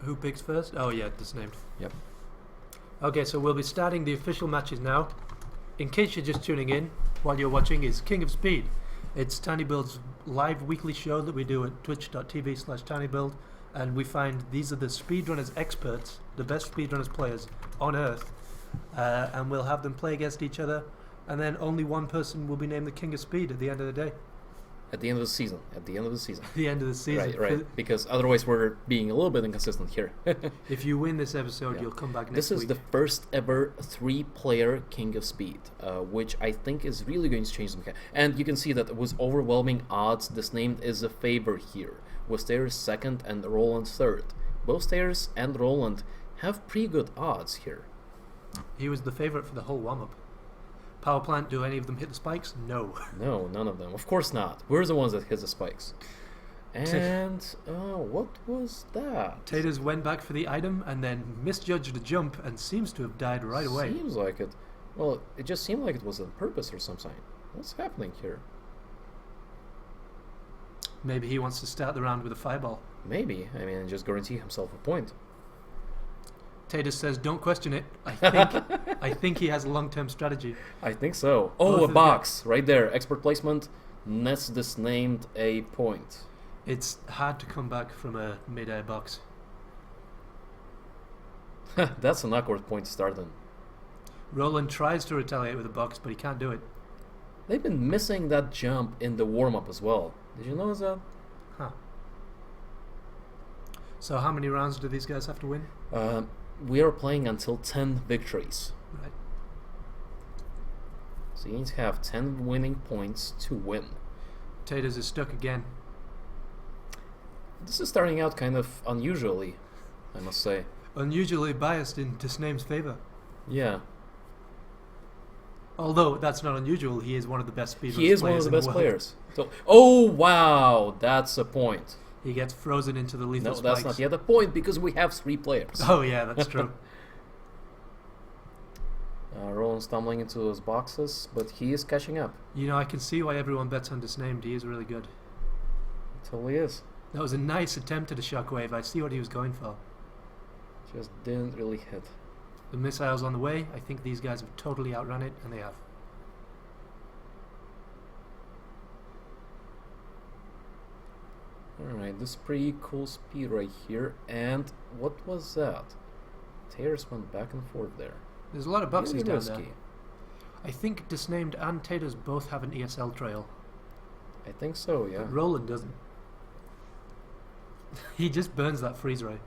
Who picks first? Oh yeah, Desnamed. Yep. Okay, so we'll be starting the official matches now. In case you're just tuning in, while you're watching is King of Speed. It's TinyBuild's live weekly show that we do at twitch.tv/TinyBuild, and we find these are the speedrunners experts, the best speedrunners players on Earth, and we'll have them play against each other, and then only one person will be named the King of Speed at the end of the day. At the end of the season. At the end of the season. The end of the season. Right. Because otherwise we're being a little bit inconsistent here. If you win this episode, you'll come back next week. This is the first ever 3-player King of Speed, which I think is really going to change the mechanic. And you can see that with overwhelming odds, Desnamed is a favor here, with Taters second and Roland third. Both Taters and Roland have pretty good odds here. He was the favorite for the whole warm-up. Power plant, do any of them hit the spikes? No. No, none of them. Of course not. We're the ones that hit the spikes. And what was that? Taters went back for the item and then misjudged the jump and seems to have died right away. Seems like it. Well, it just seemed like it was on purpose or something. What's happening here? Maybe he wants to start the round with a fireball. Maybe. I mean, just guarantee himself a point. Taters says, don't question it. I think he has a long-term strategy. I think so. Oh, a box right there. Expert placement nets Desnamed a point. It's hard to come back from a mid-air box. That's an awkward point to start in. Roland tries to retaliate with a box, but he can't do it. They've been missing that jump in the warm-up as well. Did you notice that? Huh. So how many rounds do these guys have to win? We are playing until 10 victories. Right. So you need to have 10 winning points to win. Taters is stuck again. This is starting out kind of unusually, I must say. Unusually biased in Desnamed's favor. Yeah. Although that's not unusual, he is one of the best speedrunners. He is one of the best players. So, oh wow, that's a point. He gets frozen into the lethal spikes. No, that's not yet a point because we have 3 players. Oh yeah, that's true. Roland stumbling into those boxes, but he is catching up. You know, I can see why everyone bets on Desnamed. He is really good. It totally is. That was a nice attempt at a shockwave. I see what he was going for. Just didn't really hit. The missile's on the way. I think these guys have totally outrun it, and they have. Alright, this is pretty cool speed right here. And what was that? Taters went back and forth there. There's a lot of boxes Really down risky. there. I think Desnamed and Taters both have an ESL trail. I think so, yeah. But Roland doesn't. He just burns that freeze ray.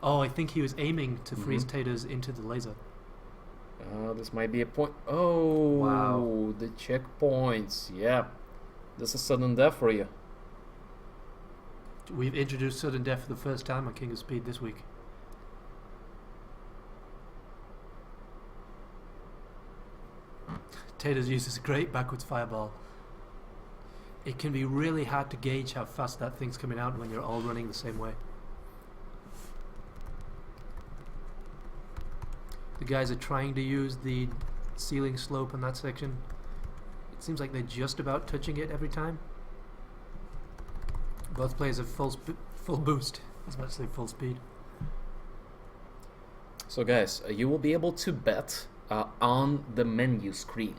Oh, I think he was aiming to freeze Taters into the laser. This might be a point. Oh, wow. The checkpoints. Yeah. This is sudden death for you. We've introduced sudden death for the first time on King of Speed this week. Taters uses a great backwards fireball. It can be really hard to gauge how fast that thing's coming out when you're all running the same way. The guys are trying to use the ceiling slope in that section. It seems like they're just about touching it every time. Both players have full boost, as much as full speed. So guys, you will be able to bet on the menu screen.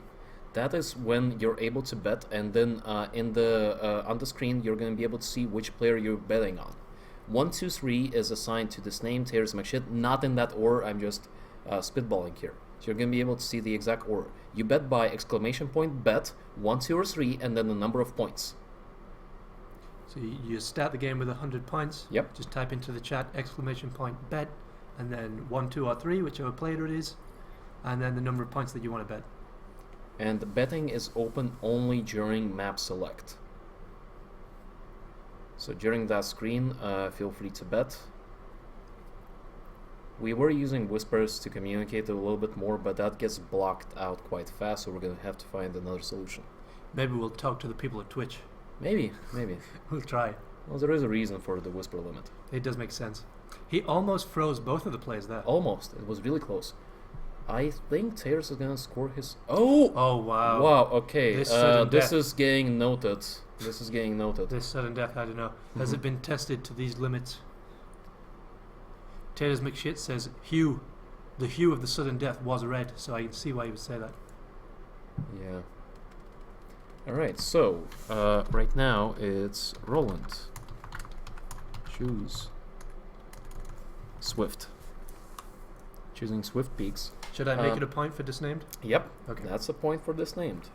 That is when you're able to bet, and then on the screen you're going to be able to see which player you're betting on. 1, 2, 3 is assigned to Desnamed, Taters, McShit. Not in that order. I'm just spitballing here. So you're going to be able to see the exact order. You bet by exclamation point bet 1, 2, or 3, and then the number of points. So you start the game with 100 points. Yep. Just type into the chat exclamation point bet, and then 1, 2, or 3, whichever player it is, and then the number of points that you want to bet. And the betting is open only during map select. So during that screen, feel free to bet. We were using whispers to communicate a little bit more, but that gets blocked out quite fast, so we're going to have to find another solution. Maybe we'll talk to the people at Twitch. Maybe. We'll try. Well, there is a reason for the whisper limit. It does make sense. He almost froze both of the players there. Almost. It was really close. I think Taters is going to score his... Oh! Oh, wow. Wow, okay. This is getting noted. This is getting noted. This sudden death, I don't know. Has it been tested to these limits? Taters McShit says hue, the hue of the sudden death was red, so I can see why you would say that. Yeah. Alright, so right now it's Roland. Choose Swift. Choosing Swift Peaks. Should I make it a point for Desnamed? Yep, Okay. that's a point for Desnamed.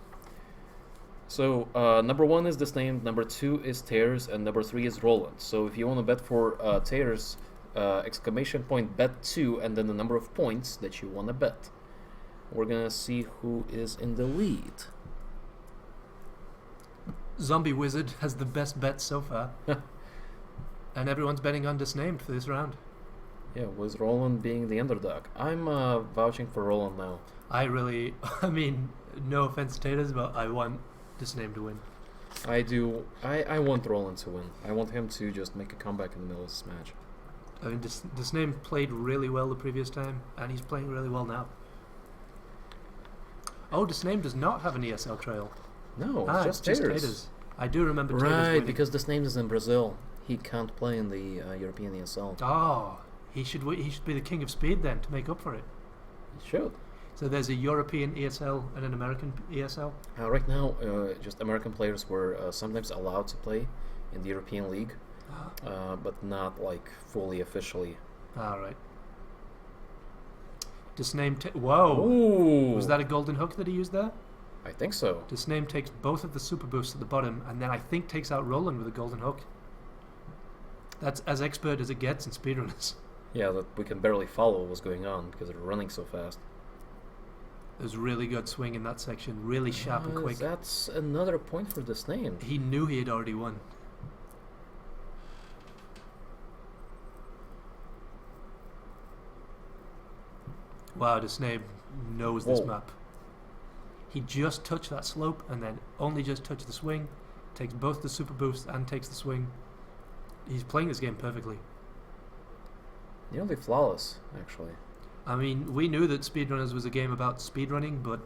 So number 1 is Desnamed, number 2 is Taters, and number 3 is Roland. So if you want to bet for Taters, exclamation point bet 2, and then the number of points that you want to bet. We're gonna see who is in the lead. Zombie Wizard has the best bet so far. And everyone's betting on Desnamed for this round. Yeah, with Roland being the underdog. I'm vouching for Roland now. I mean, no offense to Taters, but I want Desnamed to win. I do. I want Roland to win. I want him to just make a comeback in the middle of this match. I mean, Desnamed played really well the previous time, and he's playing really well now. Oh, Desnamed does not have an ESL trail. No, it's just Taters. I do remember Taters Right, winning. because Desnamed is in Brazil. He can't play in the European ESL. Oh, he should be the king of speed then to make up for it. He should. So there's a European ESL and an American ESL? Right now, just American players were sometimes allowed to play in the European League, but not like fully officially. Alright. Desnamed... Whoa! Ooh! Was that a golden hook that he used there? I think so. Desnamed takes both of the super boosts at the bottom, and then I think takes out Roland with a golden hook. That's as expert as it gets in speedrunners. Yeah, that we can barely follow what was going on because they're running so fast. There's really good swing in that section, really sharp and quick. That's another point for Desnamed. He knew he had already won. Wow, Desnamed knows this Whoa. map. He just touched that slope and then only just touched the swing, takes both the super boosts and takes the swing. He's playing this game perfectly. Nearly flawless, actually. I mean, we knew that Speedrunners was a game about speedrunning, but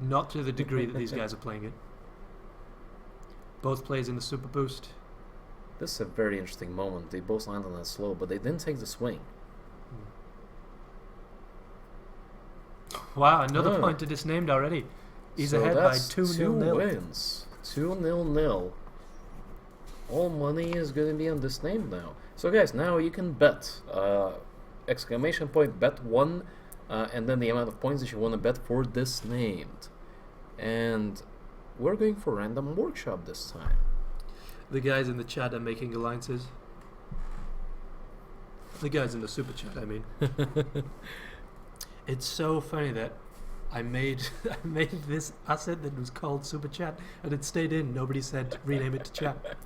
not to the degree that these guys are playing it. Both plays in the super boost. This is a very interesting moment. They both landed on that slope, but they didn't take the swing. Wow, another point to Desnamed already. He's So ahead by that's 2-0. 2 wins. 2-0. All money is going to be on Desnamed now. So guys, now you can bet. Exclamation point bet 1, and then the amount of points that you want to bet for Desnamed. And we're going for random workshop this time. The guys in the chat are making alliances. The guys in the super chat, I mean. It's so funny that I made this asset that was called super chat, and it stayed in. Nobody said rename it to chat.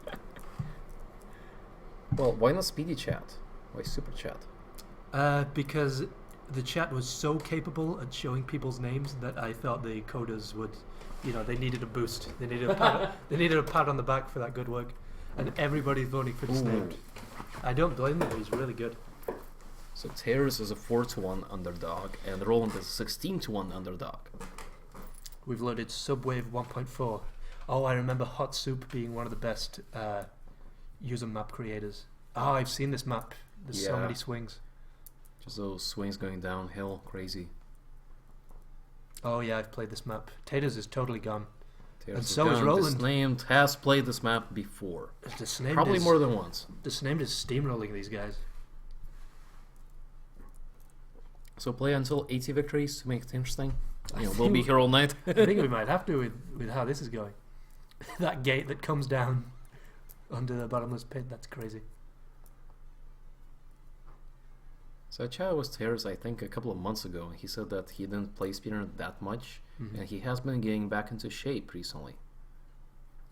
Well, why not Speedy Chat? Why Super Chat? Because the chat was so capable at showing people's names that I thought the coders would, they needed a boost. They needed a pat. They needed a pat on the back for that good work, and everybody's voting for Desnamed. I don't blame them. He's really good. So Taters is a 4-1 underdog, and Roland is a 16-1 underdog. We've loaded Subwave 1.4. Oh, I remember Hot Soup being one of the best user map creators. Oh, I've seen this map. There's so Yeah. many swings. Just those swings going downhill, crazy. Oh yeah, I've played this map. Taters is totally gone. Taters And so is gone. Roland. Desnamed has played this map before. Desnamed Probably is, more than once. Desnamed is steamrolling these guys. So play until 80 victories to make it interesting. I We'll think be here all night. I think we might have to with how this is going. That gate that comes down under the bottomless pit, that's crazy. So I chatted with Taters, I think, a couple of months ago. He said that he didn't play speedrun that much, and he has been getting back into shape recently.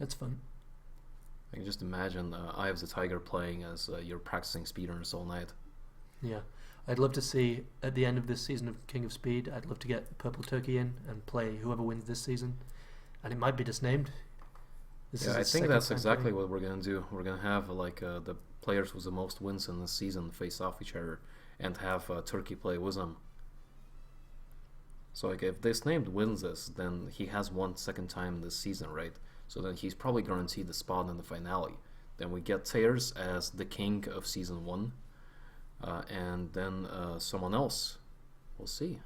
That's fun. I can just imagine Eye of the Tiger playing as you're practicing speedrunners all night. Yeah. I'd love to see, at the end of this season of King of Speed, I'd love to get Purple Turkey in and play whoever wins this season. And it might be Desnamed. Yeah, I think that's exactly what we're going to do. We're going to have the players with the most wins in this season face off each other and have Turkey play with them. So if Desnamed wins this, then he has won second time this season, right? So then he's probably guaranteed the spot in the finale. Then we get Taters as the king of season 1. and then someone else. We'll see.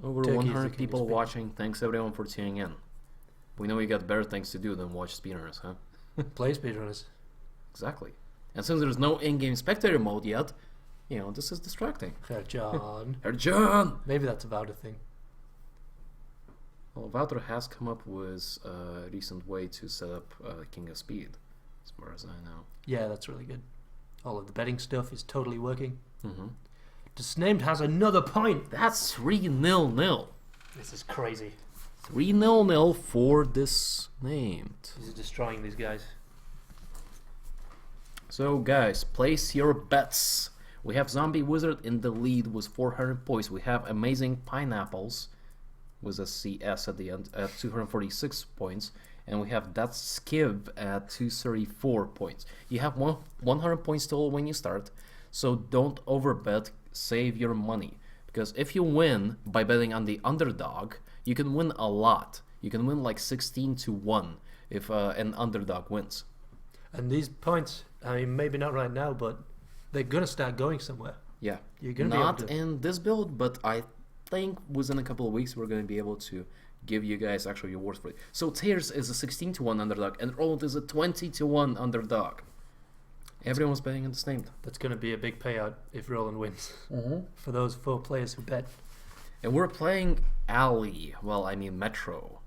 Over Turkey is the 100 king of people speed. watching. Thanks everyone for tuning in. We know you got better things to do than watch speedrunners, huh? Play speedrunners. Exactly. And since there's no in-game spectator mode yet, this is distracting. Fair John. Herr John! Maybe that's about a thing. Well, Wouter has come up with a recent way to set up King of Speed, as far as I know. Yeah, that's really good. All of the betting stuff is totally working. Mm-hmm. Desnamed has another point. That's 3-0-0. This is crazy. 3-0-0 for Desnamed. He's destroying these guys. So guys, place your bets. We have Zombie Wizard in the lead with 400 points. We have Amazing Pineapples with a CS at the end at 246 points. And we have That's Skiv at 234 points. You have 100 points total when you start. So don't overbet, save your money. Because if you win by betting on the underdog, you can win a lot. You can win like 16-1 if an underdog wins. And these points, I mean, maybe not right now, but they're going to start going somewhere. Yeah. You're gonna Not be able to... in this build, but I think within a couple of weeks we're going to be able to give you guys actually rewards for it. So Taters is a 16-1 underdog and Roland is a 20-1 underdog. Everyone's betting on Desnamed. That's going to be a big payout if Roland wins. For those 4 players who bet. And we're playing Alley. Well, I mean Metro.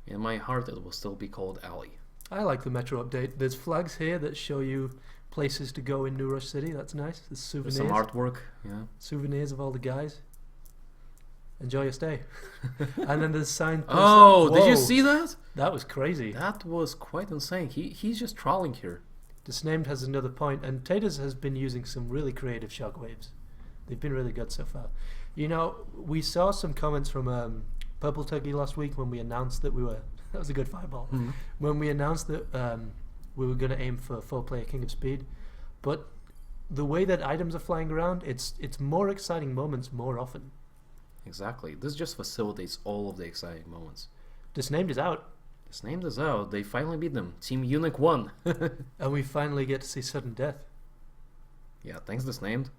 In my heart it will still be called Alley. I like the Metro update. There's flags here that show you places to go in New Rush City. That's nice. There's souvenirs. There's some artwork, yeah. Souvenirs of all the guys. Enjoy your stay. And then there's sign. Oh, did you Whoa, see that? that was crazy. That was quite insane. He's just trawling here. Desnamed has another point, and Taters has been using some really creative shockwaves. They've been really good so far. We saw some comments from Purple Turkey last week when we announced that we were... That was a good fireball. Mm-hmm. When we announced that we were going to aim for 4-player King of Speed. But the way that items are flying around, it's more exciting moments more often. Exactly. This just facilitates all of the exciting moments. Desnamed is out. Desnamed is out. They finally beat them. Team Unique won. And we finally get to see sudden death. Yeah, thanks Desnamed.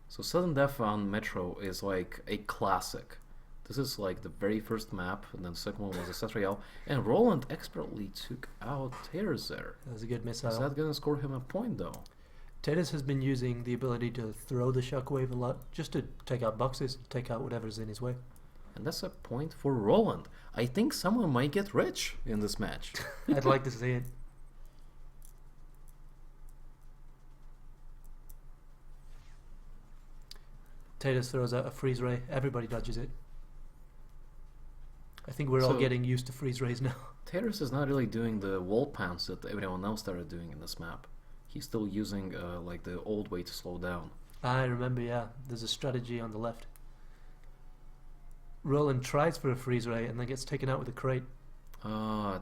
So sudden death on Metro is like a classic. This is like the very first map, and then the second one was a set royale. And Roland expertly took out Taters there. That was a good missile. Is that gonna score him a point though? Taters has been using the ability to throw the shockwave a lot, just to take out boxes, take out whatever's in his way. And that's a point for Roland. I think someone might get rich in this match. I'd like to see it. Taters throws out a freeze ray. Everybody dodges it. I think we're all So- getting used to freeze rays now. Taters is not really doing the wall pounce that everyone else started doing in this map. He's still using like the old way to slow down. I remember, yeah. There's a strategy on the left. Roland tries for a freeze ray and then gets taken out with a crate.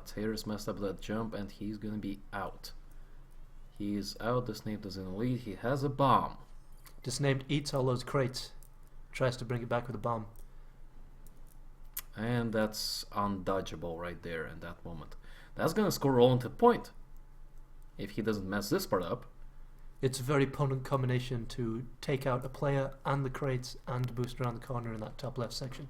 Taters messed up that jump and he's gonna be out. He's out. Desnamed is in the lead. He has a bomb. Desnamed eats all those crates. Tries to bring it back with a bomb. And that's undodgeable right there in that moment. That's gonna score Roland a point. If he doesn't mess this part up. It's a very potent combination to take out a player and the crates and boost around the corner in that top left section.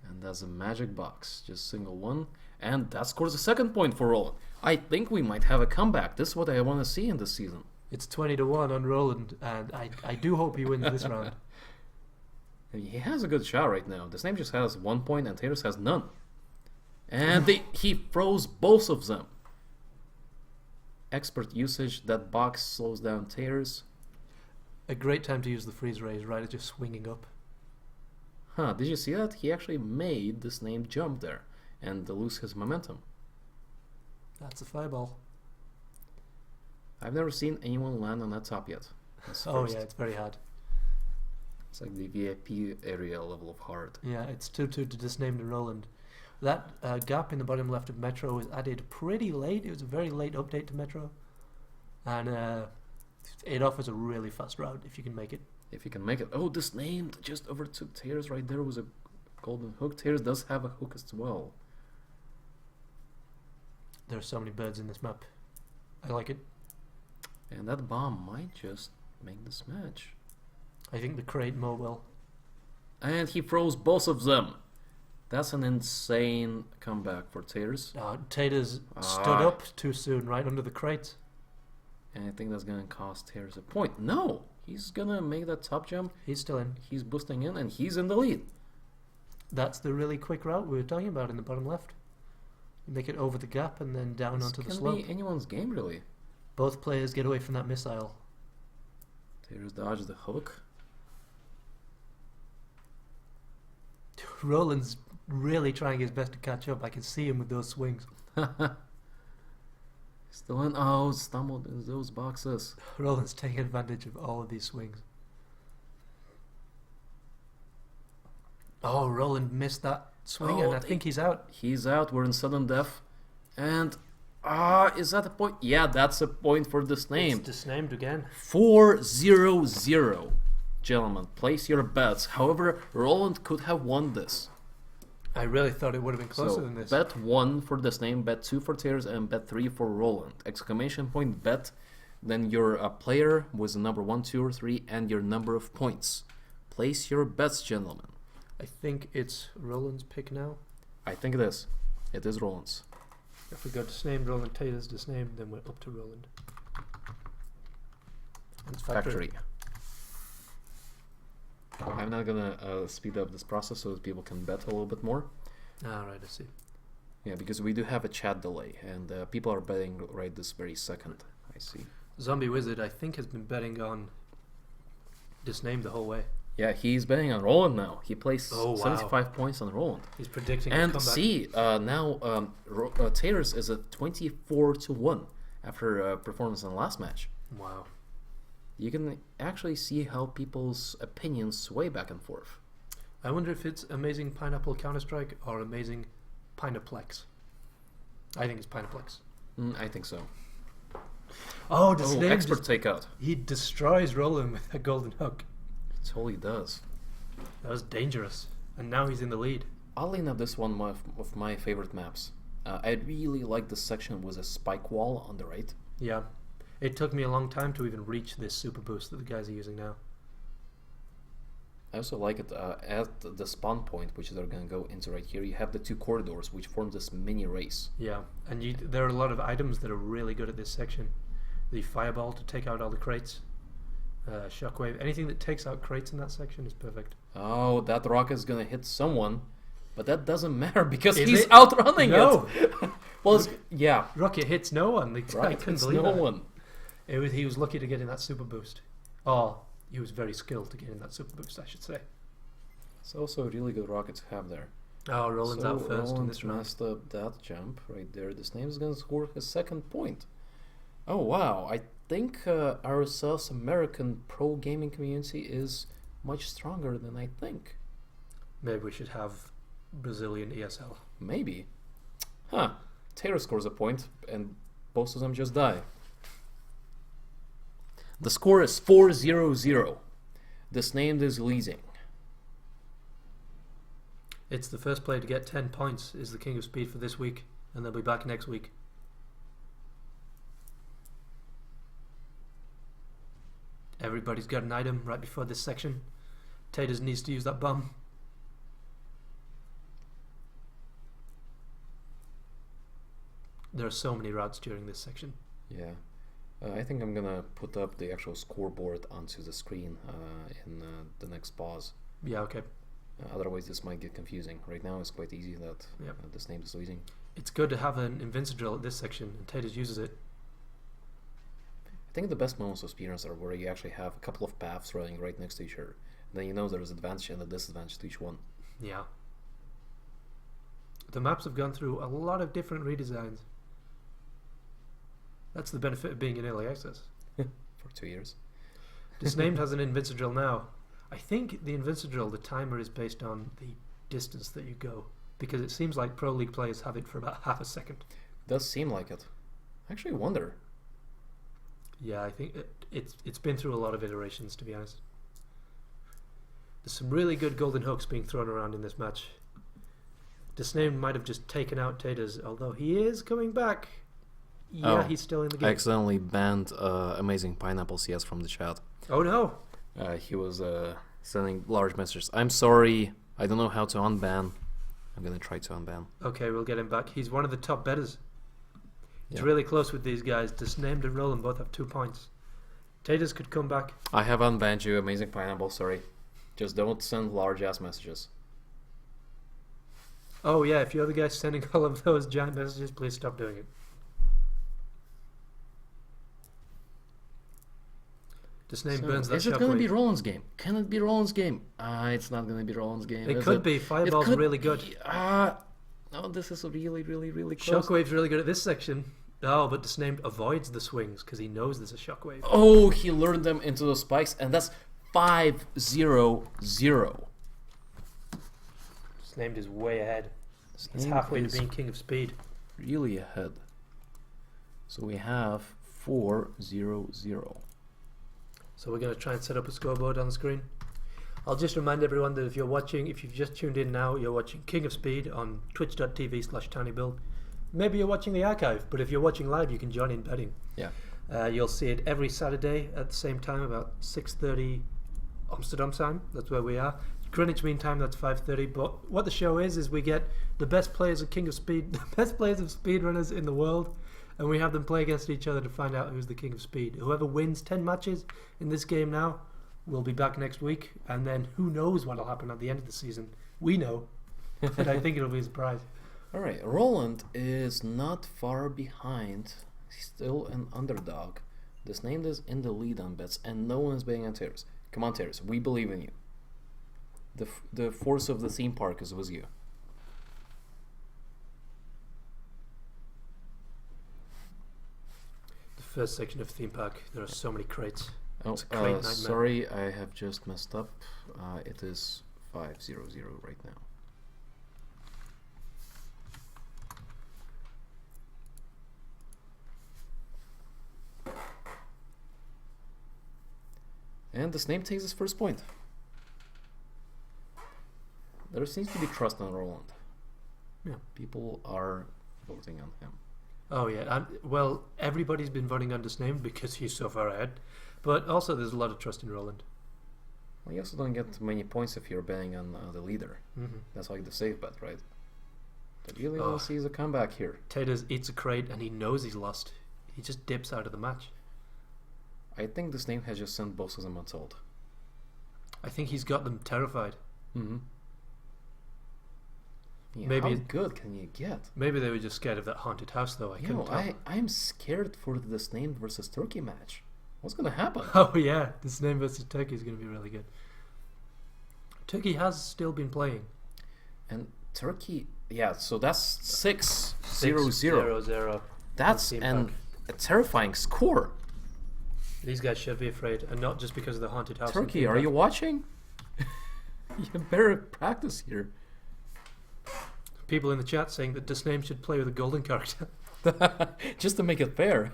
And that's a magic box. Just single one. And that scores a second point for Roland. I think we might have a comeback. This is what I want to see in this season. It's 20-1 on Roland, and I do hope he wins this round. He has a good shot right now. Desnamed just has 1 point and Taters has none. And he froze both of them. Expert usage. That box slows down Taters. A great time to use the freeze ray is right at just swinging up. Huh, did you see that? He actually made Desnamed jump there and lose his momentum. That's a fireball. I've never seen anyone land on that top yet. That's Oh first. yeah, it's very hard. It's like the VIP area level of hard. Yeah, it's 2-2 to Desnamed and Roland. That gap in the bottom left of Metro was added pretty late. It was a very late update to Metro. And it offers a really fast route if you can make it. If you can make it. Oh, Desnamed just overtook Taters right there with a golden hook. Taters does have a hook as well. There are so many birds in this map. I like it. And that bomb might just make this match. I think the crate more will. And he throws both of them. That's an insane comeback for Taters. Taters stood up too soon, right under the crate. And I think that's going to cost Taters a point. No! He's going to make that top jump. He's still in. He's boosting in, and he's in the lead. That's the really quick route we were talking about in the bottom left. You make it over the gap and then down onto the slope. This can be anyone's game, really. Both players get away from that missile. Taters dodges the hook. Roland's really trying his best to catch up. I can see him with those swings. Still in. Oh, stumbled in those boxes. Roland's taking advantage of all of these swings. Oh, Roland missed that swing, and I think he's out. He's out. We're in sudden death. And, is that a point? Yeah, that's a point for Desnamed. It's Desnamed again. 4-0-0. Gentlemen, place your bets. However, Roland could have won this. I really thought it would have been closer than this. Bet 1 for Desnamed, bet 2 for Taters, and bet 3 for Roland. Exclamation point bet, then your player with the number 1, 2, or 3, and your number of points. Place your bets, gentlemen. I think it's Roland's pick now. I think it is. It is Roland's. If we go Desnamed, Roland, Taters, Desnamed, then we're up to Roland. And it's factory. I'm not gonna speed up this process so that people can bet a little bit more. Alright, I see. Yeah, because we do have a chat delay, and people are betting right this very second. I see. Zombie Wizard, I think, has been betting on Desnamed the whole way. Yeah, he's betting on Roland now. He placed Oh, wow. 75 points on Roland. He's predicting a And comeback. see, now Taters is at 24-1 after performance in the last match. Wow. You can actually see how people's opinions sway back and forth. I wonder if it's Amazing Pineapple Counter-Strike or Amazing Pinaplex. I think it's Pinaplex. I think so. Oh, Desnamed expert takeout. He destroys Roland with a golden hook. That's all he does. That was dangerous. And now he's in the lead. Oddly enough, this one of my favorite maps. I really like this section with a spike wall on the right. Yeah. It took me a long time to even reach this super boost that the guys are using now. I also like it at the spawn point, which they're going to go into right here. You have the 2 corridors, which form this mini race. Yeah, and there are a lot of items that are really good at this section. The fireball to take out all the crates. Shockwave. Anything that takes out crates in that section is perfect. Oh, that rocket is going to hit someone. But that doesn't matter because Is he's it? outrunning No. it. Well, yeah. Rocket hits no one. I Right, couldn't it's believe no that. one. He was lucky to get in that super boost. Oh, he was very skilled to get in that super boost, I should say. It's also a really good rocket to have there. Oh, Roland's out first in this round. messed up that jump right there. Desnamed is going to score his 2nd point. Oh, wow. I think our South American pro gaming community is much stronger than I think. Maybe we should have Brazilian ESL. Maybe. Huh. Taylor scores a point, and both of them just die. The score is 4-0-0. Desnamed is leading. It's the first player to get 10 points is the King of Speed for this week, and they'll be back next week. Everybody's got an item right before this section. Taters needs to use that bomb. There are so many routes during this section. Yeah. I think I'm gonna put up the actual scoreboard onto the screen in the next pause. Yeah, okay. Otherwise, this might get confusing. Right now, it's quite easy that Desnamed is losing. It's good to have an Invincible at this section, and Taters uses it. I think the best moments of speedruns are where you actually have a couple of paths running right next to each other. Then you know there's an advantage and a disadvantage to each one. Yeah. The maps have gone through a lot of different redesigns. That's the benefit of being in early access. For 2 years. Desnamed has an Invincible now. I think the Invincible, the timer is based on the distance that you go, because it seems like Pro League players have it for about half a second. Does seem like it. I actually wonder. Yeah, I think it's been through a lot of iterations, to be honest. There's some really good golden hooks being thrown around in this match. Desnamed might have just taken out Taters, although he is coming back. Yeah, Oh, he's still in the I game. accidentally banned Amazing Pineapple CS from the chat. Oh no. He was sending large messages. I'm sorry. I don't know how to unban. I'm gonna try to unban. Okay, we'll get him back. He's one of the top betters. He's Yeah. really close with these guys. Desnamed and Roland both have 2 points. Taters could come back. I have unbanned you, Amazing Pineapple. Sorry. Just don't send large ass messages. Oh yeah, if you're the guy sending all of those giant messages, please stop doing it. Desnamed burns that is it going to be shockwave. Roland's game? Can it be Roland's game? It's not going to be Roland's game. It is could it? be. Fireball's really good. No, this is really, really, really close. Shockwave's really good at this section. Oh, but Desnamed avoids the swings because he knows there's a shockwave. Oh, he lured them into those spikes, and that's 5-0-0. Desnamed is way ahead. He's Desnamed halfway to is being king of speed. really ahead. So we have 4-0-0. So we're going to try and set up a scoreboard on the screen. I'll just remind everyone that if you've just tuned in now, you're watching King of Speed on twitch.tv/tinybuild. Maybe you're watching the archive, but if you're watching live, you can join in betting. Yeah. You'll see it every Saturday at the same time, about 6:30 Amsterdam time. That's where we are. Greenwich Mean Time, that's 5:30. But what the show is we get the best players of King of Speed, the best players of speedrunners in the world, and we have them play against each other to find out who's the King of Speed. Whoever wins 10 matches in this game now will be back next week, and then who knows what will happen at the end of the season. We know, but I think it'll be a surprise. Alright, Roland is not far behind. He's still an underdog. Desnamed is in the lead on bets, and no one is betting on Taters. Come on, Taters, we believe in you. The force of the theme park is with you. The first section of Theme Park, there are so many crates. Oh, It's a crate nightmare. sorry, I have just messed up. It is 5-0-0 right now. And Desnamed takes his first point. There seems to be trust on Roland. Yeah. People are voting on him. Oh yeah, well, everybody's been voting on Desnamed because he's so far ahead, but also there's a lot of trust in Roland. Well, you also don't get many points if you're betting on the leader. Mm-hmm. That's like the safe bet, right? But really Oh. want to see is a comeback here. Taters eats a crate and he knows he's lost. He just dips out of the match. I think Desnamed has just sent both of them untold. I think he's got them terrified. Mm-hmm. Yeah, Maybe how it- good can you get? Maybe they were just scared of that haunted house, though. I You couldn't know, tell. I'm scared for the Desnamed versus Turkey match. What's gonna happen? Oh yeah, Desnamed versus Turkey is going to be really good. Turkey has still been playing. And Turkey, yeah, so that's 6-0-0. 6-0-0. That's Theme a terrifying score. These guys should be afraid, and not just because of the haunted house. in Turkey, Theme are Park. you watching? You better practice here. People in the chat saying that Desnamed should play with a golden character. Just to make it fair.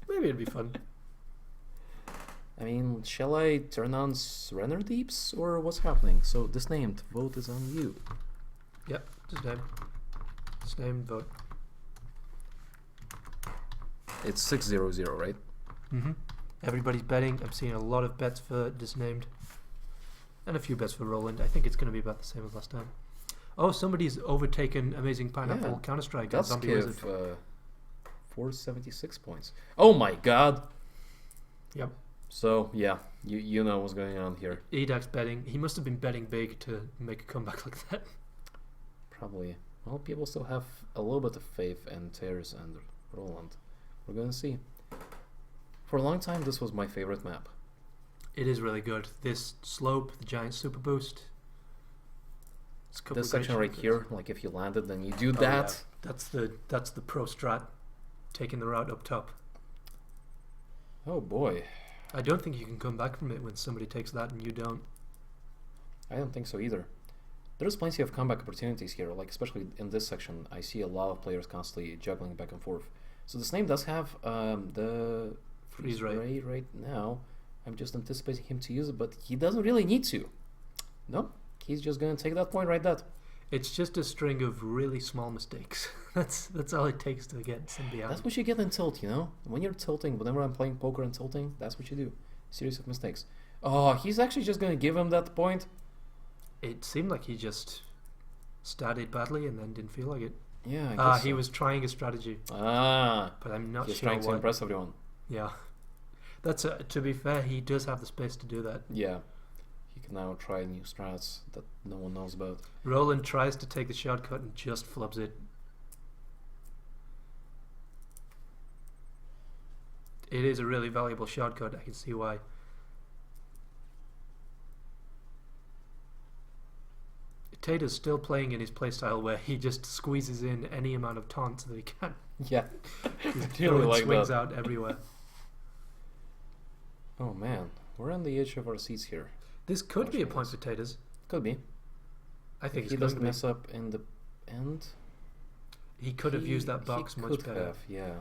Maybe it'd be fun. I mean, shall I turn on Surrender Deeps or what's happening? So Desnamed, vote is on you. Yep, Desnamed, vote. It's 6-0-0, right? Mm-hmm. Everybody's betting. I'm seeing a lot of bets for Desnamed. And a few bets for Roland. I think it's going to be about the same as last time. Oh, somebody's overtaken Amazing Pineapple Yeah, Counter-Strike and That's Zombie Wizard. 476 points. Oh my god! Yep. So, yeah, you know what's going on here. Edak's betting. He must have been betting big to make a comeback like that. Probably. Well, people still have a little bit of faith in Taters and Roland. We're gonna see. For a long time, this was my favorite map. It is really good. This slope, the giant super boost. It's a couple This of great section right shortcuts. here, like if you landed, then you do Oh, that. yeah. That's the pro strat, taking the route up top. Oh boy, I don't think you can come back from it when somebody takes that and you don't. I don't think so either. There's plenty of comeback opportunities here, like especially in this section. I see a lot of players constantly juggling back and forth. So this name does have the Freeze ray. right now. I'm just anticipating him to use it, but he doesn't really need to. No, he's just gonna take that point right there. It's just a string of really small mistakes. That's all it takes to get some behind. That's what you get in tilt, you know? When you're tilting, whenever I'm playing poker and tilting, that's what you do. Series of mistakes. Oh, he's actually just going to give him that point? It seemed like he just started badly and then didn't feel like it. Yeah, I guess he so. was trying a strategy, Ah, but I'm not he's sure trying to what. impress everyone. Yeah. That's to be fair, he does have the space to do that. Yeah. He can now try new strats that no one knows about. Roland tries to take the shortcut and just flubs it. It is a really valuable shortcut. I can see why. Taters still playing in his playstyle where he just squeezes in any amount of taunts that he can. Yeah. Just I really throwing like swings that. out everywhere. Oh man, we're on the edge of our seats here. This could be a Watching point this. for Taters. Could be. I think If he it's going doesn't to be. mess up in the end. He could have used that box much could better. have, yeah.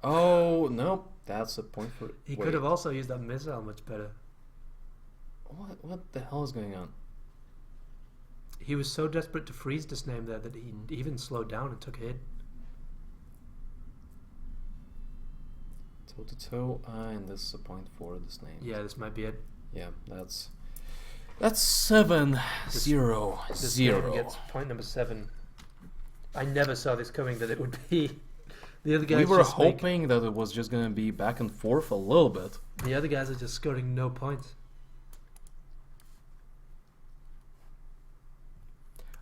Oh, no. That's a point for... He wait. could have also used that missile much better. What the hell is going on? He was so desperate to freeze Desnamed there that he even slowed down and took a hit. Toe to toe, and this is a point for this name. Yeah, this might be it. Yeah, that's 7-0. This game gets point number 7. I never saw this coming that it would be. The other guys We were just hoping that it was just going to be back and forth a little bit. the other guys are just scoring no points.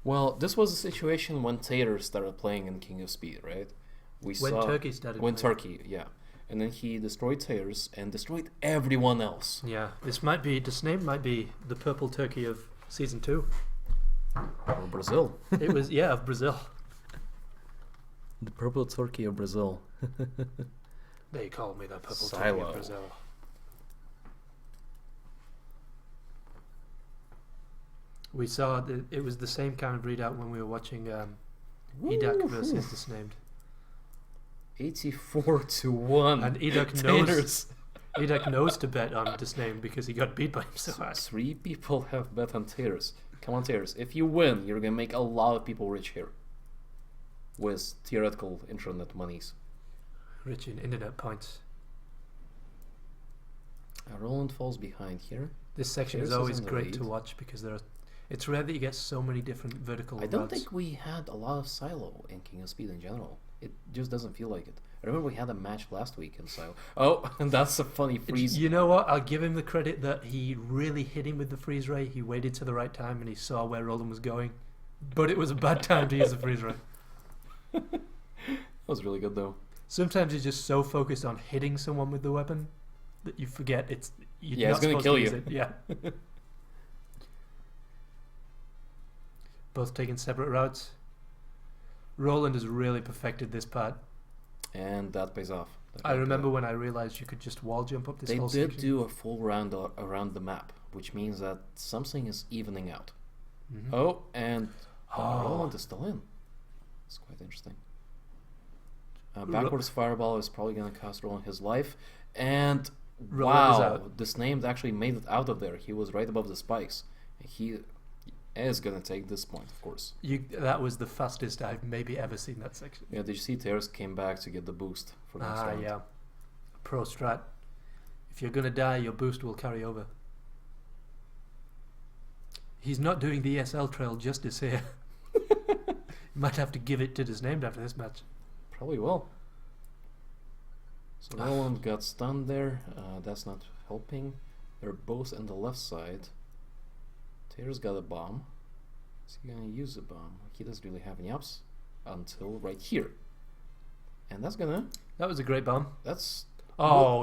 Well, this was a situation when Taters started playing in King of Speed, right? When saw Turkey started when playing. Turkey, yeah, and then he destroyed Taters and destroyed everyone else. Yeah, Desnamed might be the purple turkey of season 2. Or Brazil, It was of Brazil. the purple turkey of Brazil. They call me the purple turkey Silo. of Brazil. We saw it was the same kind of readout when we were watching Edak versus Desnamed. 84-1. And Edak knows Taters. Edak knows to bet on Desnamed because he got beat by him so hard. 3 people have bet on Taters. Come on, Taters. If you win, you're gonna make a lot of people rich here. With theoretical internet monies. Rich in internet points. Roland falls behind here. This section Taters is is always in the great to lead. watch because it's rare that you get so many different vertical I don't routes. think we had a lot of silo in King of Speed in general. It just doesn't feel like it. I remember we had a match last week in silo. Oh, and that's a funny freeze. You know what? I'll give him the credit that he really hit him with the freeze ray. He waited to the right time and he saw where Roland was going. But it was a bad time to use the freeze ray. That was really good though. Sometimes you're just so focused on hitting someone with the weapon that you forget you're Yeah, not it's gonna supposed kill to use you. it. Yeah. Both taking separate routes. Roland has really perfected this part. And that pays off. I remember when I realized you could just wall jump up this They whole did section. do a full round around the map, which means that something is evening out. Mhm. Oh, and Oh. Roland is still in. It's quite interesting. Backwards fireball is probably going to cost Roland his life. And Roland is wow, out. Desnamed actually made it out of there. He was right above the spikes. He is going to take this point, of course. That was the fastest I've maybe ever seen that section. Yeah, did you see Taters came back to get the boost for next round? Yeah. Pro strat. If you're gonna die, your boost will carry over. He's not doing the ESL trail justice here. Might have to give it to Desnamed after this match. Probably will. So Roland got stunned there. That's not helping. They're both on the left side. Taters got a bomb. Is he gonna use the bomb? He doesn't really have any ups until right here. And that's gonna... That was a great bomb. That's... Oh,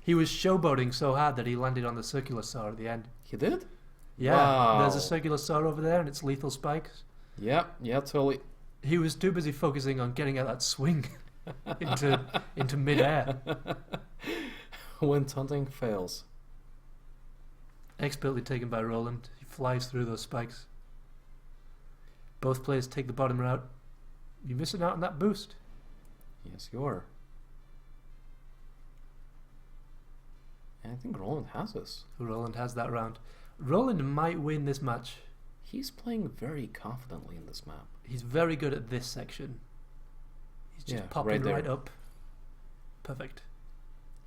he was showboating so hard that he landed on the circular saw at the end. He did? Yeah, Wow. there's a circular saw over there and it's lethal spikes. Yeah, totally. He was too busy focusing on getting out that swing into midair. When taunting fails. Expertly taken by Roland. He flies through those spikes. Both players take the bottom route. You're missing out on that boost. Yes, you are. And I think Roland has this. Roland has that round. Roland might win this match. He's playing very confidently in this map. He's very good at this section. He's just popping right up. Perfect.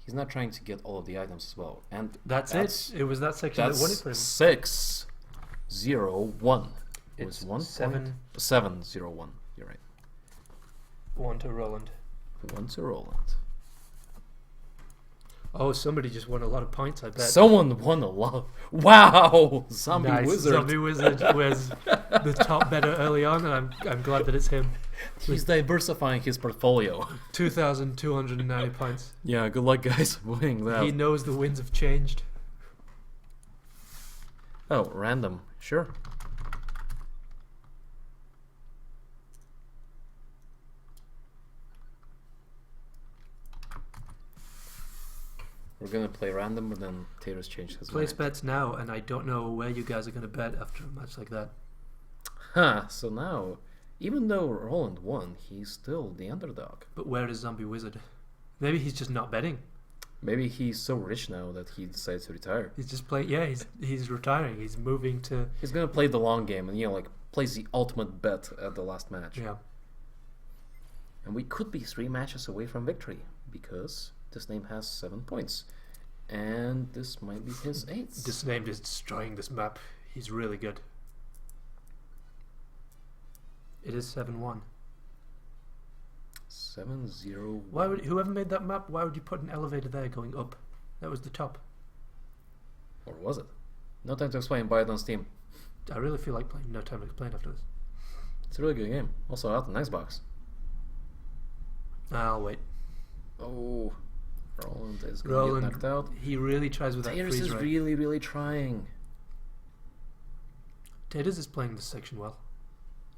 He's not trying to get all of the items as well. And that's it. It was that section that won it for him. 6-0-1. It was 7-0-1. You're right. 1 to Roland. 1 to Roland. Oh, somebody just won a lot of points, I bet. Someone won a lot. Wow! Zombie Wizard. Zombie Wizard was the top bettor early on, and I'm glad that it's him. He's diversifying his portfolio. 2,290 points. Yeah, good luck, guys, winning that. He knows the winds have changed. Oh, random. Sure. We're gonna play random, but then Taters changed his Place mind. bets now, and I don't know where you guys are going to bet after a match like that. Huh, so now, even though Roland won, he's still the underdog. But where is Zombie Wizard? Maybe he's just not betting. Maybe he's so rich now that he decides to retire. He's just playing. Yeah, he's retiring. He's moving to. He's gonna play the long game and, like, plays the ultimate bet at the last match. Yeah. And we could be 3 matches away from victory, because Desnamed has 7 points. And this might be his 8th. Desnamed is destroying this map. He's really good. It is 7-1. 7-0. Why would whoever made that map? Why would you put an elevator there going up? That was the top. Or was it? No Time to Explain. Buy it on Steam. I really feel like playing No Time to Explain after this. It's a really good game. Also out on Xbox. I'll wait. Oh, Roland is going to get knocked out. He really tries with that Taters freeze is right. really, really trying. Taters is playing this section well.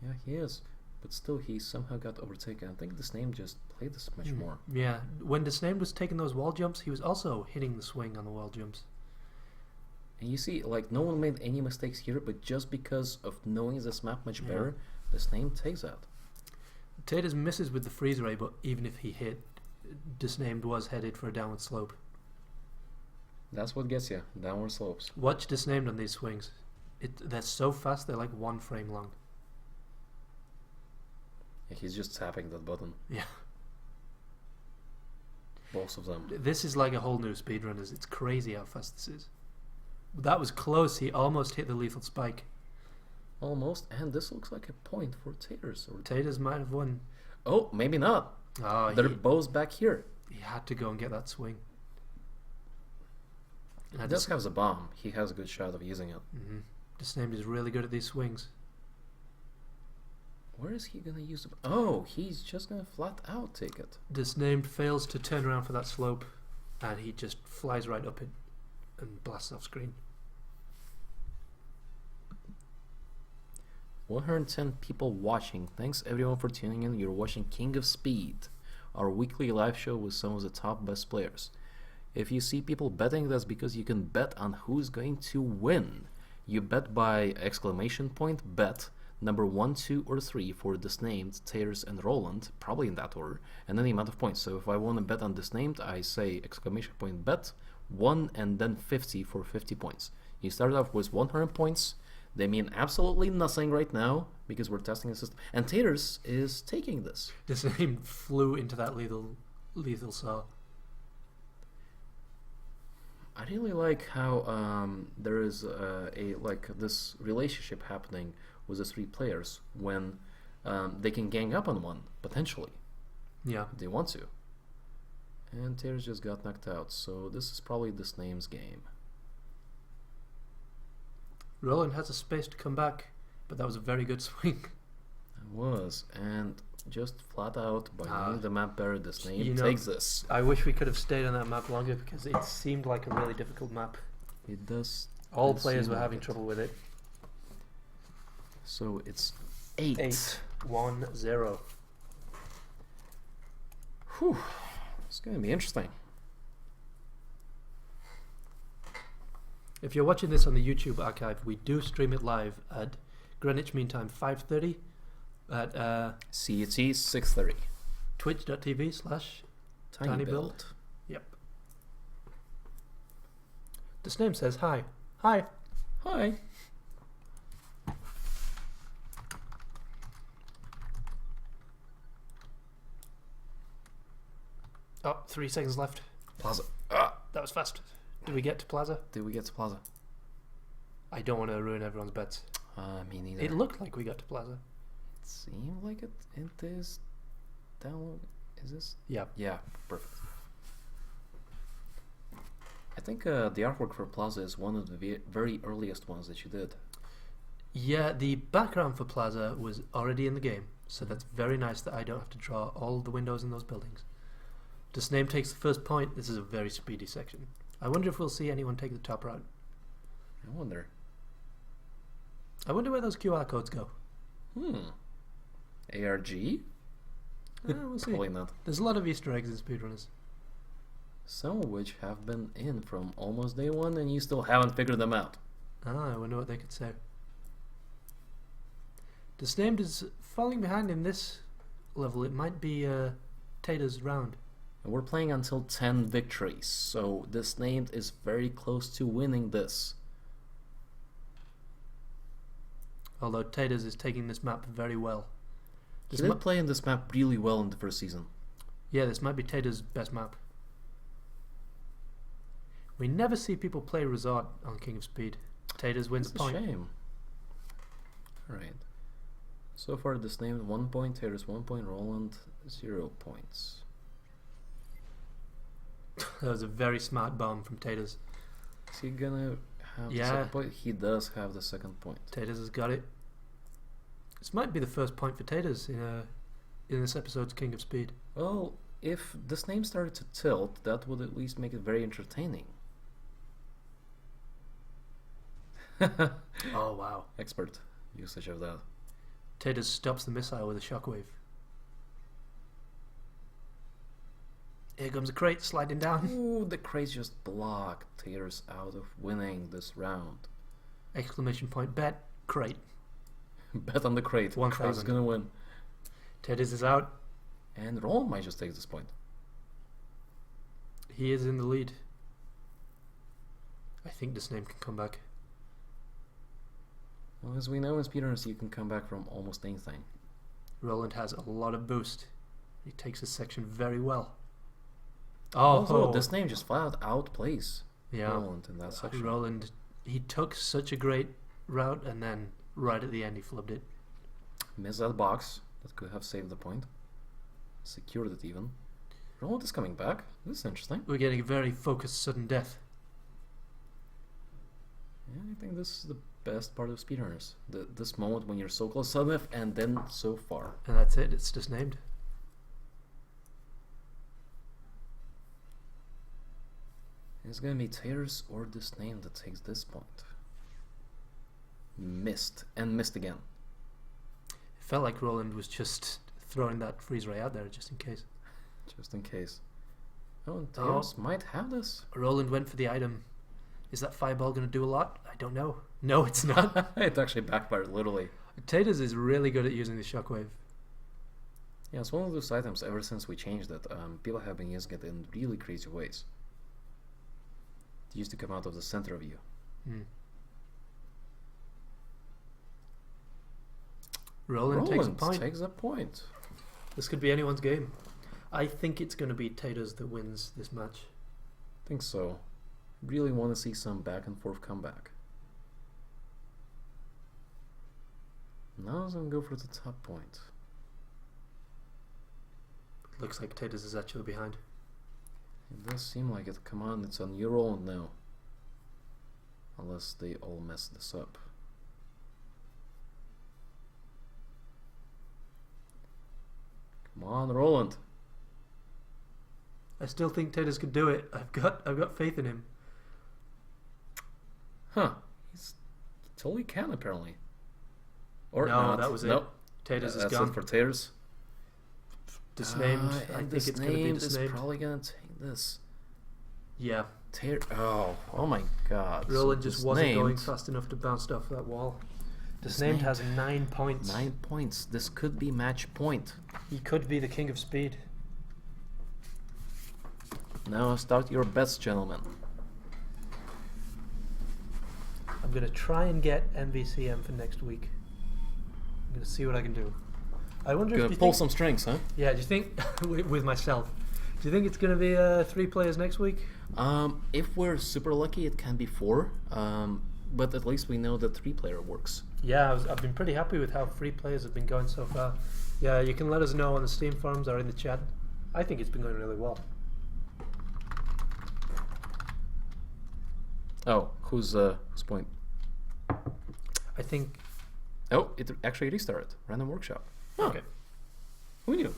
Yeah, he is. But still, he somehow got overtaken. I think Desnamed just played this much more. Yeah, when Desnamed was taking those wall jumps, he was also hitting the swing on the wall jumps. And you see, like, no one made any mistakes here, but just because of knowing this map much better, Desnamed takes that. Taters misses with the freeze ray, but even if he hit, Desnamed was headed for a downward slope. That's what gets you, downward slopes. Watch Desnamed on these swings. They're so fast, they're like 1 frame long. Yeah, he's just tapping that button. Yeah. Both of them. This is like a whole new speedrunners. It's crazy how fast this is. That was close. He almost hit the lethal spike. Almost, and this looks like a point for Taters. Or Taters might have won. oh, maybe not. Oh, They're both back here. he had to go and get that swing. And He does have a bomb. He has a good shot of using it. Desnamed is really good at these swings. Where is he gonna use it? Oh, he's just gonna flat out take it. Desnamed fails to turn around for that slope, and he just flies right up it and blasts off screen. 110 people watching. Thanks everyone for tuning in. You're watching King of Speed, our weekly live show with some of the top best players. If you see people betting, that's because you can bet on who's going to win. You bet by exclamation point bet number 1, 2, or 3 for Desnamed, Taters, and Roland, probably in that order, and then the amount of points. So if I want to bet on Desnamed, I say exclamation point bet 1 and then 50 for 50 points. You start off with 100 points. They mean absolutely nothing right now because we're testing the system. And Taters is taking this. Desnamed flew into that lethal saw. I really like how there is this relationship happening with the 3 players when they can gang up on one potentially. Yeah, If they want to. And Taters just got knocked out, so this is probably Desnamed's game. Roland has a space to come back, but that was a very good swing. It was, and just flat out by knowing the map better, Desnamed takes this. I wish we could have stayed on that map longer because it seemed like a really difficult map. It does. All players were having trouble with it. So it's 8. 8-1-0. Whew. It's going to be interesting. If you're watching this on the YouTube archive, we do stream it live at Greenwich Mean Time 5:30 at CET 6:30. twitch.tv/tinybuild. Yep. Desnamed says hi. Hi. Hi. Oh, 3 seconds left. Plaza. That was fast. Did we get to Plaza? Did we get to Plaza? I don't want to ruin everyone's bets. Me neither. It looked like we got to Plaza. It seemed like it. It is. Download. Is this? Yeah. Yeah. Perfect. I think the artwork for Plaza is one of the very earliest ones that you did. Yeah, the background for Plaza was already in the game, so that's very nice that I don't have to draw all the windows in those buildings. Desnamed takes the first point. This is a very speedy section. I wonder if we'll see anyone take the top route. I wonder. I wonder where those QR codes go. ARG? We'll see. Probably not. There's a lot of Easter eggs in speedrunners. Some of which have been in from almost day one and you still haven't figured them out. I wonder what they could say. Desnamed is falling behind in this level. It might be Taters' round. And we're playing until 10 victories, so Desnamed is very close to winning this. Although Taters is taking this map very well. He did play in this map really well in the first season. Yeah, this might be Taters' best map. We never see people play Resort on King of Speed. Taters wins the point. It's a shame. Alright. So far, Desnamed 1 point, Taters 1 point, Roland 0 points. That was a very smart bomb from Taters. Is he gonna have the second point? He does have the second point. Taters has got it. This might be the first point for Taters in this episode's King of Speed. Well, if Desnamed started to tilt, that would at least make it very entertaining. Oh wow. Expert usage of that. Taters stops the missile with a shockwave. Here comes a crate sliding down. Ooh, the crate just blocked Taters out of winning this round. Exclamation point bet. Crate. Bet on the crate. 1,000. Crate's gonna win. Taters is out. And Roland might just take this point. He is in the lead. I think Desnamed can come back. Well, as we know in speedrunners, you can come back from almost anything. Roland has a lot of boost. He takes this section very well. Also, Desnamed just flat out outplays Roland in that Yeah, section. Roland, he took such a great route and then right at the end he flubbed it. Missed that box. That could have saved the point. Secured it even. Roland is coming back. This is interesting. We're getting a very focused sudden death. Yeah, I think this is the best part of speedrunners. This moment when you're so close to death and then so far. And that's it, it's Desnamed. It's gonna be Taters or Desnamed that takes this point. Missed. And missed again. It felt like Roland was just throwing that freeze ray out there just in case. Just in case. Oh, and Taters might have this. Roland went for the item. Is that fireball going to do a lot? I don't know. No, it's not. It actually backfired, literally. Taters is really good at using the shockwave. Yeah, it's one of those items ever since we changed it. People have been using it in really crazy ways. It used to come out of the center of you. Roland takes a point. Takes a point. This could be anyone's game. I think it's going to be Taters that wins this match. I think so. Really want to see some back and forth comeback. Now I'm going to go for the top point. Looks like Taters is actually behind. It does seem like it. Come on, it's on your Roland now. Unless they all mess this up. Come on, Roland. I still think Taters could do it. I've got faith in him. Huh. He totally can, apparently. Or no, not. that was it. Nope. Taters is That's gone. it for Taters. Desnamed. I think it's going to be Desnamed is Desnamed. probably going to take this. Yeah. Oh my god. Roland So just wasn't going Desnamed- fast enough to bounce off that wall. Desnamed has 9 points. 9 points. This could be match point. He could be the king of speed. Now start your bets, gentlemen. I'm going to try and get MVCM for next week. I'm going to see what I can do. I wonder if Gonna you pull think, some strings, huh? Yeah, do you think with myself? Do Do you think it's going to be 3 players next week? If we're super lucky, it can be 4. But at least we know that 3-player works. Yeah, I've been pretty happy with how 3 players have been going so far. Yeah, you can let us know on the Steam forums or in the chat. I think it's been going really well. Oh, whose point? I think... Oh, it actually restarted. Random workshop. Oh, Okay. who knew?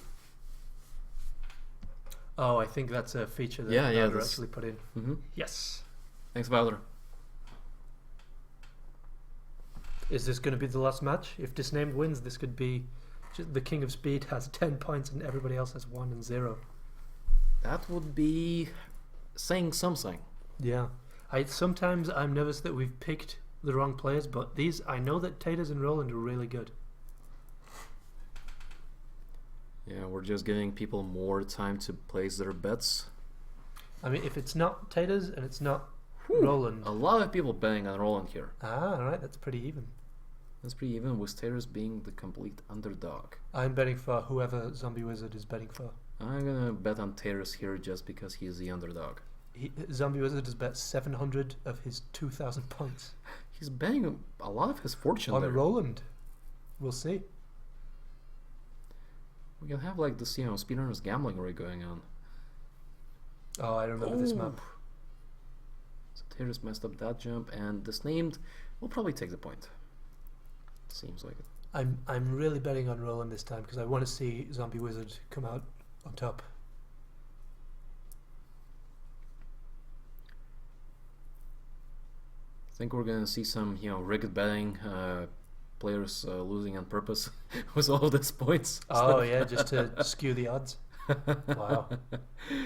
Oh, I think that's a feature that Yeah, Valor that's- actually put in. Mm-hmm. Yes. Thanks, Valor. Is this going to be the last match? If Desnamed wins, this could be... The King of Speed has 10 points and everybody else has 1 and 0. That would be saying something. Yeah. Sometimes I'm nervous that we've picked the wrong players, but these... I know that Taters and Roland are really good. Yeah, we're just giving people more time to place their bets. I mean, if it's not Taters and it's not Roland... A lot of people betting on Roland here. Ah, alright, that's pretty even. That's pretty even, with Taters being the complete underdog. I'm betting for whoever Zombie Wizard is betting for. I'm gonna bet on Taters here just because he's the underdog. Zombie Wizard has bet 700 of his 2,000 points. He's betting a lot of his fortune On there. Roland. We'll see. We can have like this, speedrunners gambling rig going on. Oh, I remember this map. So Taters messed up that jump, and Desnamed will probably take the point. Seems like it. I'm really betting on Roland this time because I want to see Zombie Wizard come out on top. I think we're gonna see some, rigged betting, players losing on purpose with all of these points. Oh yeah, just to skew the odds. Wow.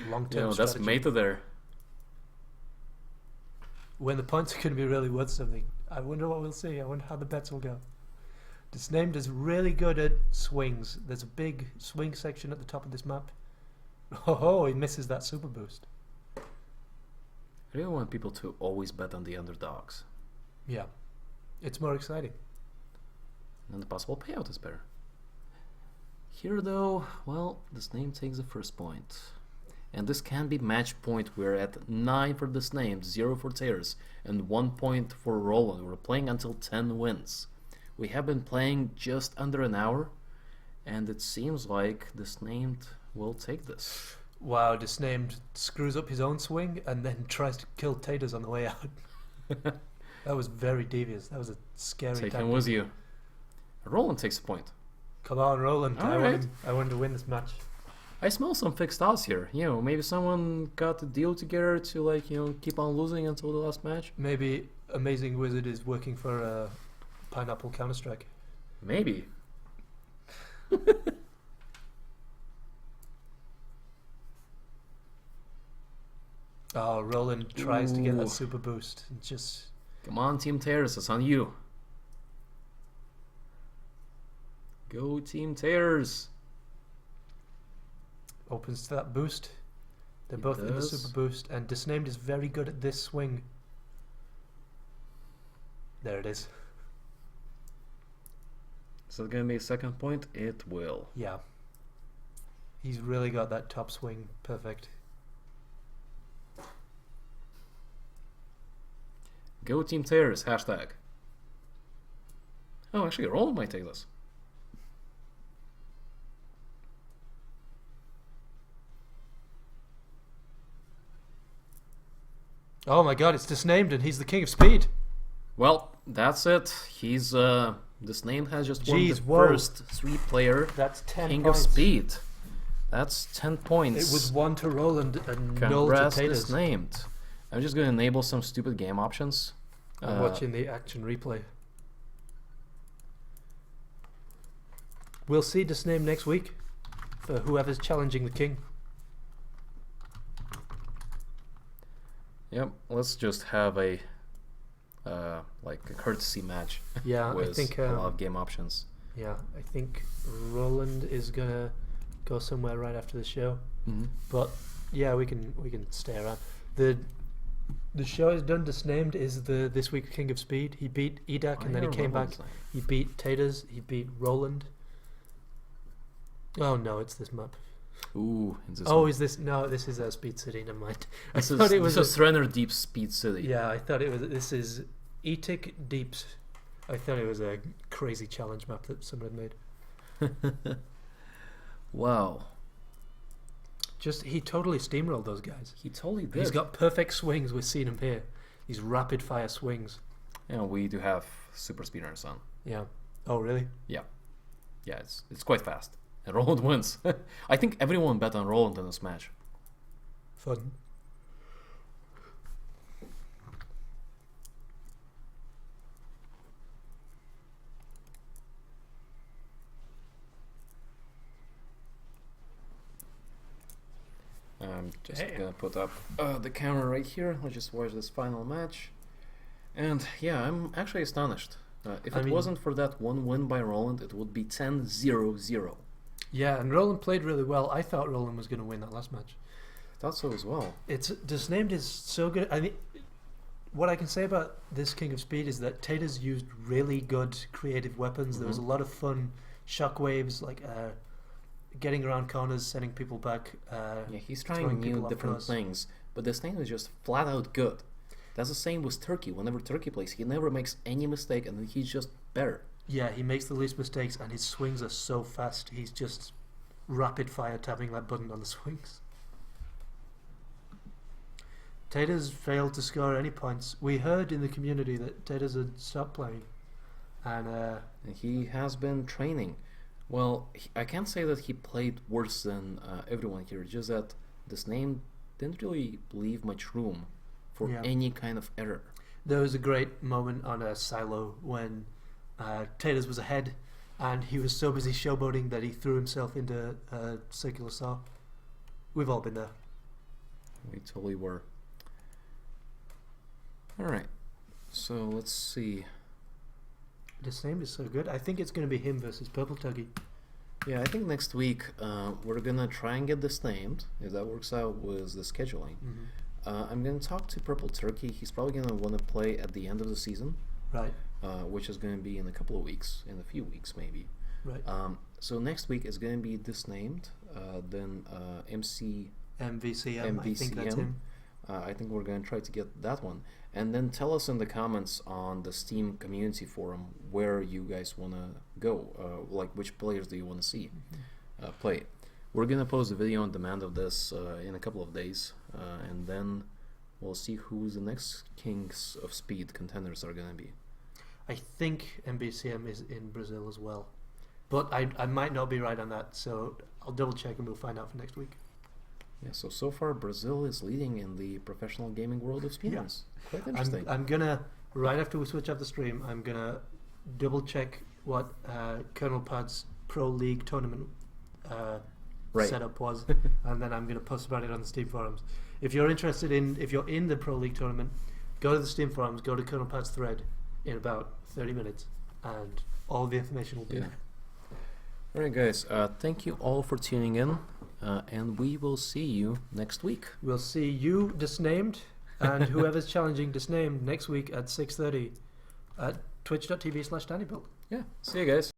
Long-term That's strategy. meta there. When the points are going to be really worth something. I wonder what we'll see. I wonder how the bets will go. Desnamed is really good at swings. There's a big swing section at the top of this map. Oh, he misses that super boost. I really want people to always bet on the underdogs. Yeah. It's more exciting. And the possible payout is better. Here though, well, Desnamed takes the first point. And this can be match point. We're at 9 for Desnamed, 0 for Taters, and 1 point for Roland. We're playing until 10 wins. We have been playing just under an hour, and it seems like Desnamed will take this. Wow, Desnamed screws up his own swing and then tries to kill Taters on the way out. That was very devious. That was a scary Take tactic. him with you. Roland takes a point. Come on, Roland. All I right. want to win this match. I smell some fixed odds here. Maybe someone got a deal together to keep on losing until the last match. Maybe Amazing Wizard is working for Pineapple Counter-Strike. Maybe. Oh, Roland tries to get Ooh. that super boost and just... Come on, Team Taters, it's on you. Go, Team Taters. opens to that boost. They're It both in the does. super boost, and Desnamed is very good at this swing. There it is. Is that going to be a second point? It will. Yeah. He's really got that top swing perfect. Go Team Taters, hashtag. Oh, actually, Roland might take this. Oh my god, it's Desnamed and he's the king of speed. Well, that's it. He's, this name has just won Jeez, the whoa. first three-player That's 10 King points. of Speed. That's 10 points. It was 1 to Roland and 0 to Congrats, Taters. Desnamed. I'm just going to enable some stupid game options. I'm watching the action replay. We'll see Desnamed next week for whoever's challenging the king. Yep, let's just have a like a courtesy match. Yeah, with I think a lot of game options. yeah, I think Roland is gonna go somewhere right after the show. Mm-hmm. But yeah, we can stay around. The show is done. Desnamed is the this week King of Speed. He beat Edak and then he came back. He beat Taters. He beat Roland. Oh no, it's this map. Ooh, in this Oh, one. is this? No, this is Speed City. Never mind. This is, thought it was. this is Renner Deep Speed City. Yeah, I thought it was. This is Etic Deeps. I thought it was a crazy challenge map that someone had made. Wow. Just he totally steamrolled those guys. He totally did. He's got perfect swings. We've seen him here. These rapid fire swings. Yeah, we do have super speedrunners on. Yeah. Oh, really? Yeah, it's quite fast. And Roland wins. I think everyone bet on Roland in this match. Fun. I'm just gonna put up the camera right here. Let's just watch this final match. And yeah, I'm actually astonished. If it wasn't for that one win by Roland, it would be 10-0-0. Yeah, and Roland played really well. I thought Roland was going to win that last match. Thought so as well. It's Desnamed is so good. I mean, what I can say about this King of Speed is that Taters used really good creative weapons. There was a lot of fun shockwaves, like getting around corners, sending people back. Yeah, he's trying throwing new people off different course. things, but Desnamed is just flat out good. That's the same with Turkey. Whenever Turkey plays, he never makes any mistake, and he's just better. Yeah, he makes the least mistakes, and his swings are so fast. He's just rapid fire tapping that button on the swings. Taters failed to score any points. We heard in the community that Taters had stopped playing, and And he has been training. Well, I can't say that he played worse than everyone here. Just that Desnamed didn't really leave much room for any kind of error. there was a great moment on a silo when Taters was ahead, and he was so busy showboating that he threw himself into a circular saw. We've all been there. We totally were. Alright, so let's see. Desnamed is so good. I think it's going to be him versus Purple Tuggy. Yeah, I think next week we're gonna try and get Desnamed, if that works out with the scheduling. I'm gonna talk to Purple Turkey. He's probably gonna want to play at the end of the season, Right, which is gonna be in a couple of weeks, in a few weeks maybe. right. So next week is gonna be Desnamed, then MC MVCM, I think that's him. I think we're going to try to get that one. And then tell us in the comments on the Steam community forum where you guys want to go, like which players do you want to see play. We're going to post a video on demand of this in a couple of days, and then we'll see who the next Kings of Speed contenders are going to be. I think MBCM is in Brazil as well, but I might not be right on that, so I'll double check and we'll find out for next week. Yeah, so far Brazil is leading in the professional gaming world of speedruns. Quite interesting. I'm gonna, right after we switch off the stream, I'm gonna double check what Colonel Pad's Pro League tournament setup was, and then I'm gonna post about it on the Steam forums. If you're interested in, if you're in the Pro League tournament, go to the Steam forums, go to Colonel Pad's thread in about 30 minutes, and all the information will be there. Alright guys, thank you all for tuning in, and we will see you next week. We'll see you, Desnamed, and whoever's challenging Desnamed next week at 6:30 at twitch.tv/tinybuild. Yeah, see you guys.